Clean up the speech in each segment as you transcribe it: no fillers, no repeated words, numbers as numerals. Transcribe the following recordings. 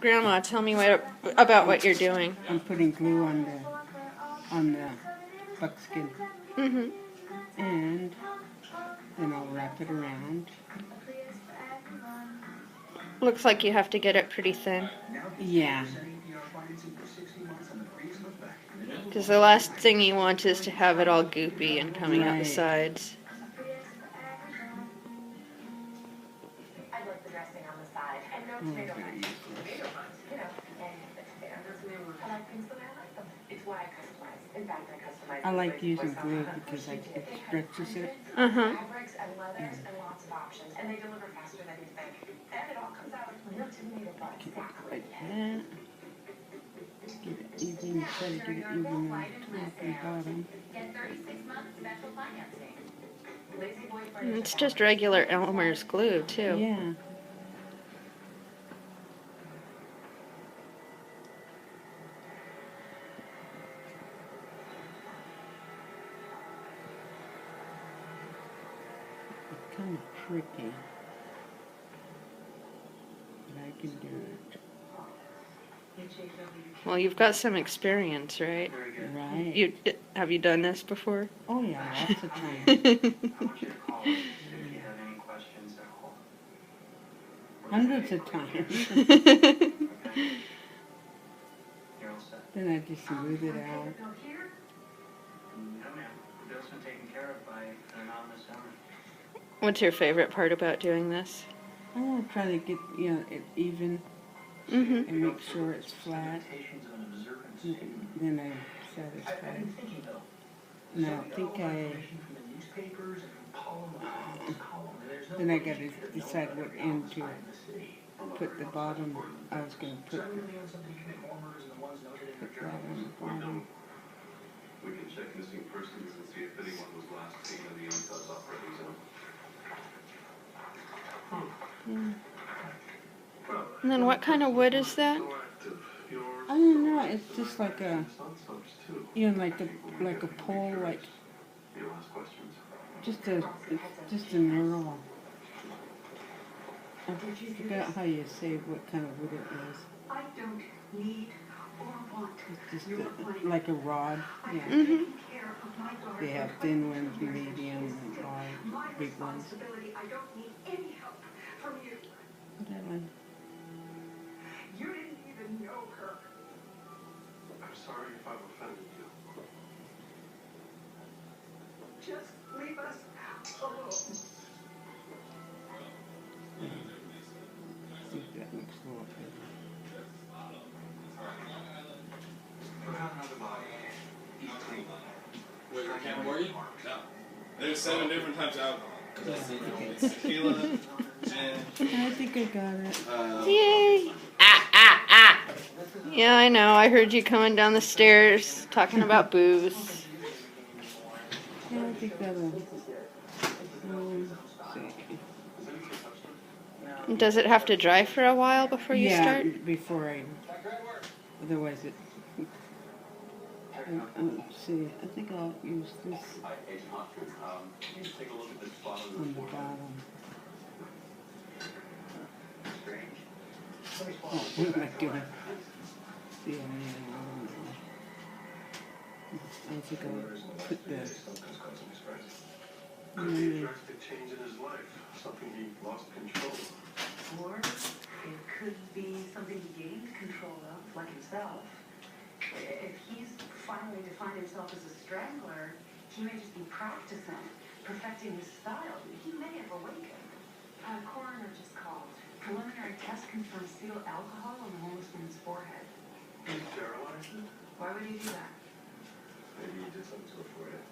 Grandma, tell me about what you're doing. I'm putting glue on the buckskin. Mm-hmm. And then I'll wrap it around. Looks like you have to get it pretty thin. Yeah. Because the last thing you want is to have it all goopy and coming out the sides. I like the dressing on the side. And no tomato punch. Tomato punch, you know. And the potatoes. I like things the way I like them. It's why I customize. In fact, I customize. I like using glue because it stretches it. Uh-huh. Fabrics and leathers and lots of options. And they deliver faster than you think. And it all comes out with no tomato punch. Exactly. Like that. Get it even, try to get it even on the top and bottom. Get 36 months special financing. Lazy Boy It's just regular Elmer's glue, too. Yeah. It's kind of tricky, but I can do it. Well, you've got some experience, right? Right. Have you done this before? Oh yeah, lots of times. Hundreds of times. Then I just smooth it out. What's your favorite part about doing this? I want to try to get it even Mm-hmm. and make sure it's flat. Then I'm satisfied. Now I think then I got to decide what end to put the bottom. I was going to put that on the bottom. We can check missing persons and see if anyone was last seen in the inside operating zone. And then what kind of wood is that? I don't know. It's just like a, like a pole, like just a knurl. I forgot how you say what kind of wood it is. I don't need or want It's just like a rod. Yeah. Mm-hmm. They have thin ones, medium, and large, big ones. I don't need any help from you. Whatever. You didn't even know her. I'm sorry if I've offended you. Just leave us alone. See if that looks a little better. Wait, I can't warn you? No. There's 7 different types of alcohol. Tequila, gin. I think I got it. Yay! Yeah, I know. I heard you coming down the stairs talking about booze. Yeah, I think that'll. See. Does it have to dry for a while before you start? Yeah, before I. Otherwise it. Let's see. I think I'll use this on the bottom. Oh, what am I doing? See, I think I'll put the. Could be a drastic change in his life, something he lost control of. Or it could be something he gained control of, like himself. If he's finally defined himself as a strangler, he may just be practicing, perfecting his style. He may have awakened. A coroner just called. Preliminary test confirms fetal alcohol on the homeless woman's forehead. He sterilized it? Why would he do that? Maybe he did something to her forehead.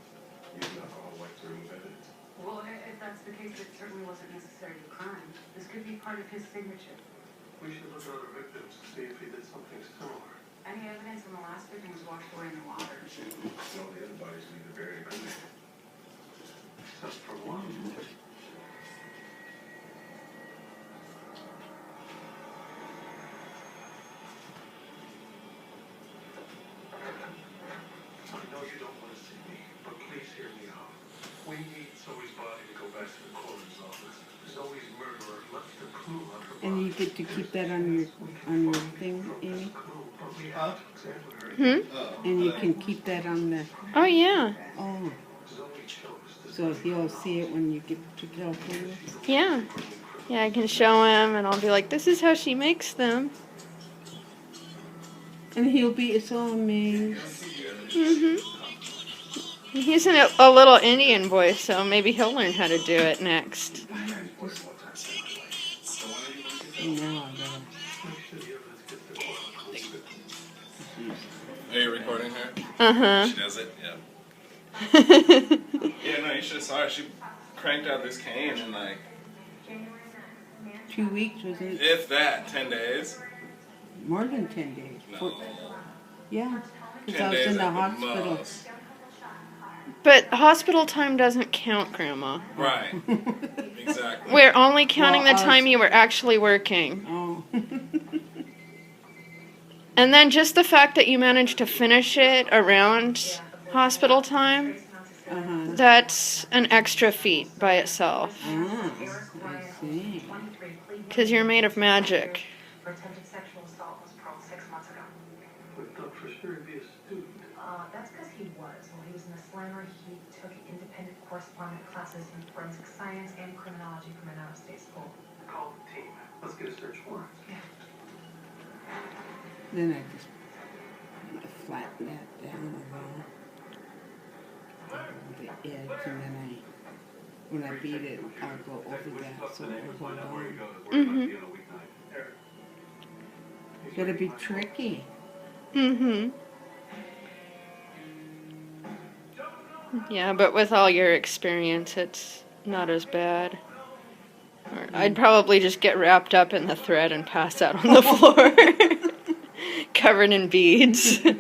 Using alcohol like to remove evidence. Well, if that's the case, it certainly wasn't necessary to crime. This could be part of his signature. We should look at other victims to see if he did something similar. Any evidence from the last victim was washed away in the water. All the other bodies were either buried or cremated. Except for one. I know you don't want to see me, but please hear me out. We need Zoe's body to go back to the coroner's office. Zoe's murderer left a clue on her body. And you get to keep that on your thing, Amy? Huh? Hmm? And you can keep that on the. Oh, yeah. Oh. So he'll see it when you get to California? Yeah. Yeah, I can show him and I'll be like, this is how she makes them. And he'll be so amazed. He's a little Indian boy, so maybe he'll learn how to do it next. Now I gotta. Are you recording her? Uh-huh. She does it? Yeah. Yeah, no, you should have saw her. She cranked out this cane in like, 2 weeks, wasn't it? if that, 10 days. More than 10 days. No. Yeah. Because 10 I was days in the at hospital. most. But hospital time doesn't count, Grandma. Right. Exactly. We're only counting Well, the time you were actually working. Oh. And then just the fact that you managed to finish it around hospital time, Uh-huh. that's an extra feat by itself. Ah, I see. Because you're made of magic. For attempted sexual assault was paroled 6 months ago. But thought for sure he'd be a student. That's because he was. While he was in the slammer, he took independent correspondent classes in forensic science and criminology from an out-of-state school. Call the team. Let's get a search warrant. Then I just flatten that down around the edge, and then when I beat it, I'll go over that so it will hold on. Mm-hmm. It's gonna be tricky. Mm-hmm. Yeah, but with all your experience, it's not as bad. Or I'd probably just get wrapped up in the thread and pass out on the floor. Covered in beads. I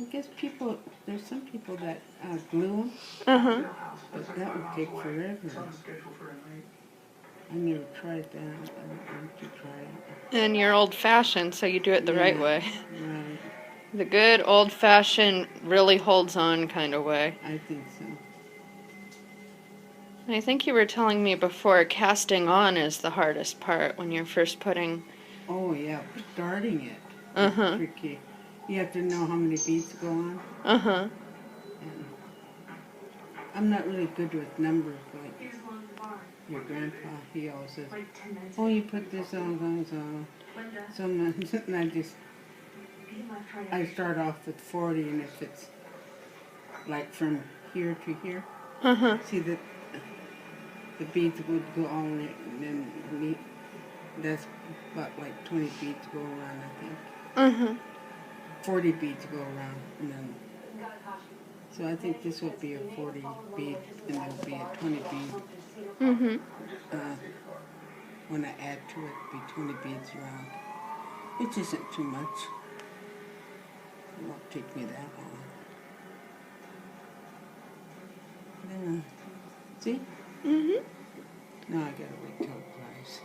guess there's some people that glue them, Uh-huh. but that would take forever. I never tried that. I want to try it. And you're old-fashioned, so you do it the right Yeah. way. Right, The good old-fashioned, really holds-on kind of way. I think so. I think you were telling me before, casting on is the hardest part when you're first putting... Oh yeah, starting it. Uh-huh. Tricky. You have to know how many beads to go on. Uh-huh. And I'm not really good with numbers, like Here's one bar. your grandpa. He always says, Like 10 minutes. "Oh, you put this on, Linda, so much." And I be my friend. I start off with 40, and if it's like from here to here, Uh-huh. see the beads would go all in it, and then that's about like 20 beads go around, I think. Uh-huh. 40 beads go around, and then. So I think this would be a 40 bead, and there'll be a 20 bead. Mm-hmm. When I add to it, it'll be 20 beads around. Which isn't too much. It won't take me that long. Yeah. See? Mm-hmm. Now I gotta wait till it dries.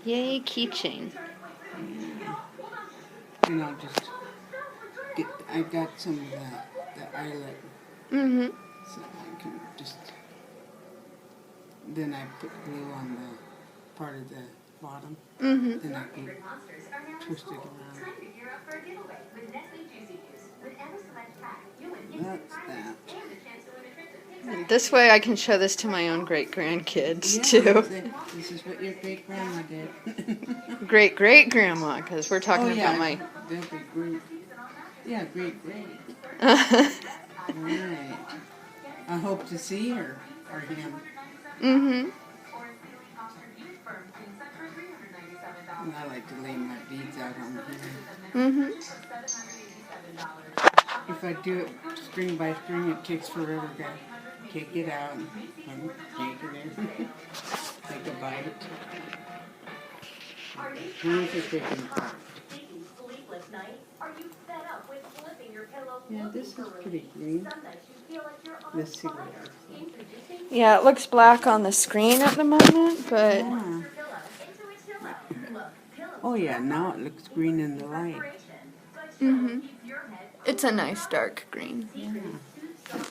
Yay, keychain. And I'll just I got some of the eyelet, Mm-hmm. so I can just, then I put glue on the part of the bottom, Mm-hmm. then I can twist it around. That's that. This way I can show this to my own great-grandkids, Yeah, too. this is what your great grandma did. Great-great-grandma, because we're talking Oh, yeah, about my... that'd be great. Yeah, great. Right. I hope to see her or him. Mm-hmm. And I like to lay my beads out on here. Mm-hmm. If I do it string by string, it takes forever to take it out and take it in. Take a bite. Once it's taken apart. Yeah, this is pretty green. This cigarette. Yeah, it looks black on the screen at the moment, but... Yeah. Oh yeah, now it looks green in the light. Mm-hmm. It's a nice dark green. Yeah.